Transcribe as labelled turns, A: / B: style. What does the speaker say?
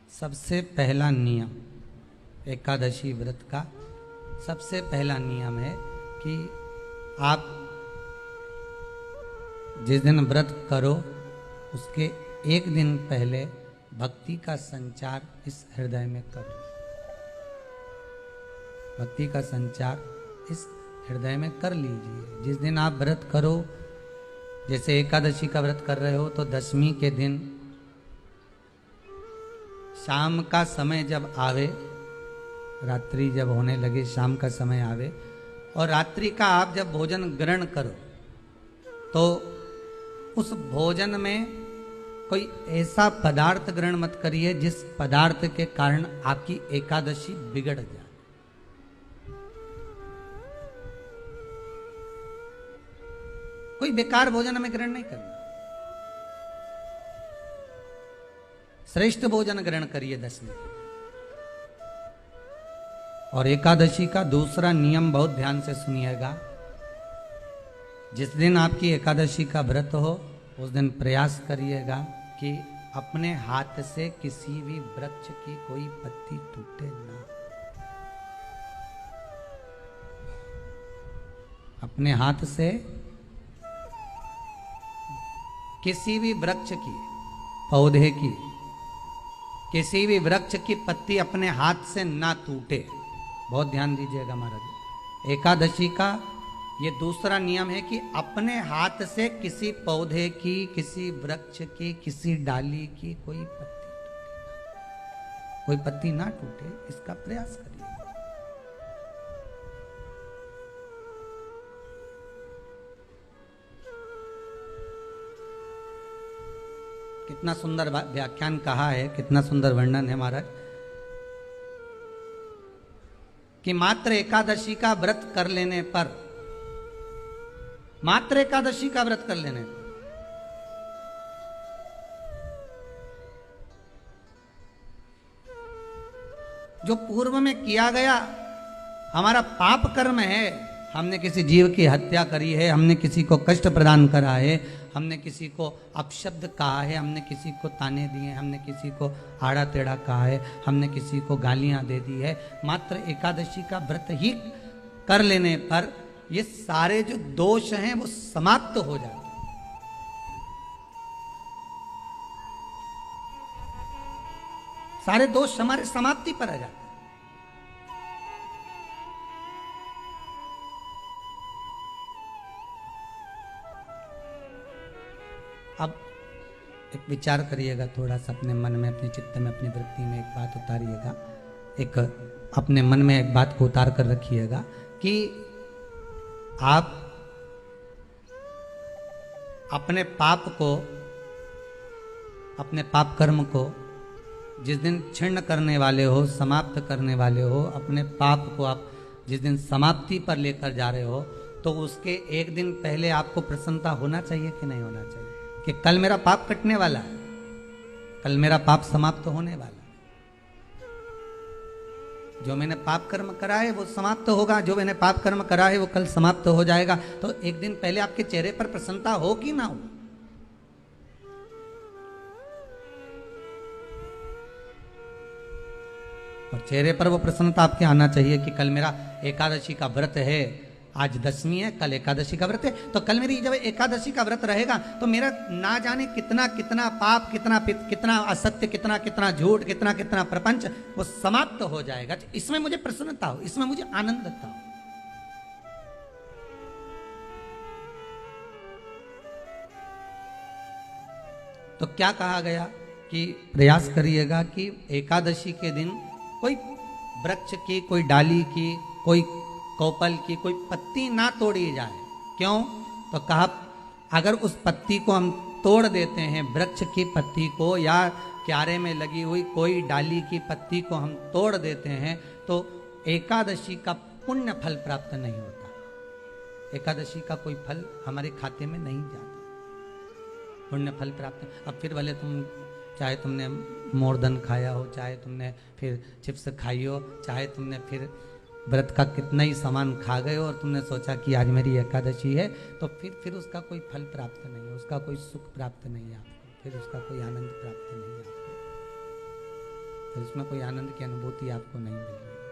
A: सबसे पहला नियम एकादशी व्रत का सबसे पहला नियम है कि आप जिस दिन व्रत करो उसके एक दिन पहले भक्ति का संचार इस हृदय में करो। भक्ति का संचार इस हृदय में कर लीजिए। जिस दिन आप व्रत करो, जैसे एकादशी का व्रत कर रहे हो तो दशमी के दिन शाम का समय जब आवे, रात्रि जब होने लगे, शाम का समय आवे और रात्रि का आप जब भोजन ग्रहण करो तो उस भोजन में कोई ऐसा पदार्थ ग्रहण मत करिए जिस पदार्थ के कारण आपकी एकादशी बिगड़ जाए। कोई बेकार भोजन में ग्रहण नहीं करना, श्रेष्ठ भोजन ग्रहण करिए दशमी। और एकादशी का दूसरा नियम बहुत ध्यान से सुनिएगा। जिस दिन आपकी एकादशी का व्रत हो उस दिन प्रयास करिएगा कि अपने हाथ से किसी भी वृक्ष की कोई पत्ती टूटे ना। अपने हाथ से किसी भी वृक्ष की, पौधे की, किसी भी वृक्ष की पत्ती अपने हाथ से ना टूटे। बहुत ध्यान दीजिएगा महाराज। एकादशी का ये दूसरा नियम है कि अपने हाथ से किसी पौधे की, किसी वृक्ष की, किसी डाली की कोई पत्ती ना टूटे, इसका प्रयास करिए। कितना सुंदर व्याख्यान कहा है, कितना सुंदर वर्णन है महाराज कि मात्र एकादशी का व्रत कर लेने पर, मात्र एकादशी का व्रत कर लेने पर जो पूर्व में किया गया हमारा पाप कर्म है, हमने किसी जीव की हत्या करी है, हमने किसी को कष्ट प्रदान करा है, हमने किसी को अपशब्द कहा है, हमने किसी को ताने दिए, हमने किसी को आड़ा टेढ़ा कहा है, हमने किसी को गालियां दे दी है, मात्र एकादशी का व्रत ही कर लेने पर ये सारे जो दोष हैं वो समाप्त हो जाते हैं। सारे दोष हमारे समाप्ति पर आ जाते हैं। अब एक विचार करिएगा थोड़ा सा अपने मन में, अपने चित्त में, अपनी वृत्ति में एक बात उतारिएगा। एक अपने मन में एक बात को उतार कर रखिएगा कि आप अपने पाप को, अपने पाप कर्म को जिस दिन छिन्न करने वाले हो, समाप्त करने वाले हो, अपने पाप को आप जिस दिन समाप्ति पर लेकर जा रहे हो तो उसके एक दिन पहले आपको प्रसन्नता होना चाहिए कि नहीं होना चाहिए कि कल मेरा पाप कटने वाला है, कल मेरा पाप समाप्त होने वाला है। जो मैंने पाप कर्म करा है वो समाप्त होगा, जो मैंने पाप कर्म करा है वो कल समाप्त हो जाएगा। तो एक दिन पहले आपके चेहरे पर प्रसन्नता हो कि ना हो? और चेहरे पर वो प्रसन्नता आपके आना चाहिए कि कल मेरा एकादशी का व्रत है, आज दशमी है, कल एकादशी का व्रत है, तो कल मेरी जब एकादशी का व्रत रहेगा तो मेरा ना जाने कितना कितना पाप, कितना असत्य, कितना झूठ, कितना प्रपंच वो समाप्त हो जाएगा। इसमें मुझे प्रसन्नता हो, इसमें मुझे आनंदता हो। तो क्या कहा गया कि प्रयास करिएगा कि एकादशी के दिन कोई वृक्ष की, कोई डाली की, कोई कोपल की कोई पत्ती ना तोड़ी जाए। क्यों? तो कहा अगर उस पत्ती को हम तोड़ देते हैं, वृक्ष की पत्ती को या क्यारे में लगी हुई कोई डाली की पत्ती को हम तोड़ देते हैं तो एकादशी का पुण्य फल प्राप्त नहीं होता। एकादशी का कोई फल हमारे खाते में नहीं जाता, पुण्य फल प्राप्त। अब फिर भले चाहे तुमने मोरधन खाया हो, चाहे तुमने फिर चिप्स खाई हो, चाहे तुमने फिर व्रत का कितना ही सामान खा गए और तुमने सोचा कि आज मेरी एकादशी है, तो फिर उसका कोई फल प्राप्त नहीं, उसका कोई सुख प्राप्त नहीं आपको, फिर उसका कोई आनंद प्राप्त नहीं आपको। तो उसमें कोई आनंद की अनुभूति आपको नहीं मिल रही।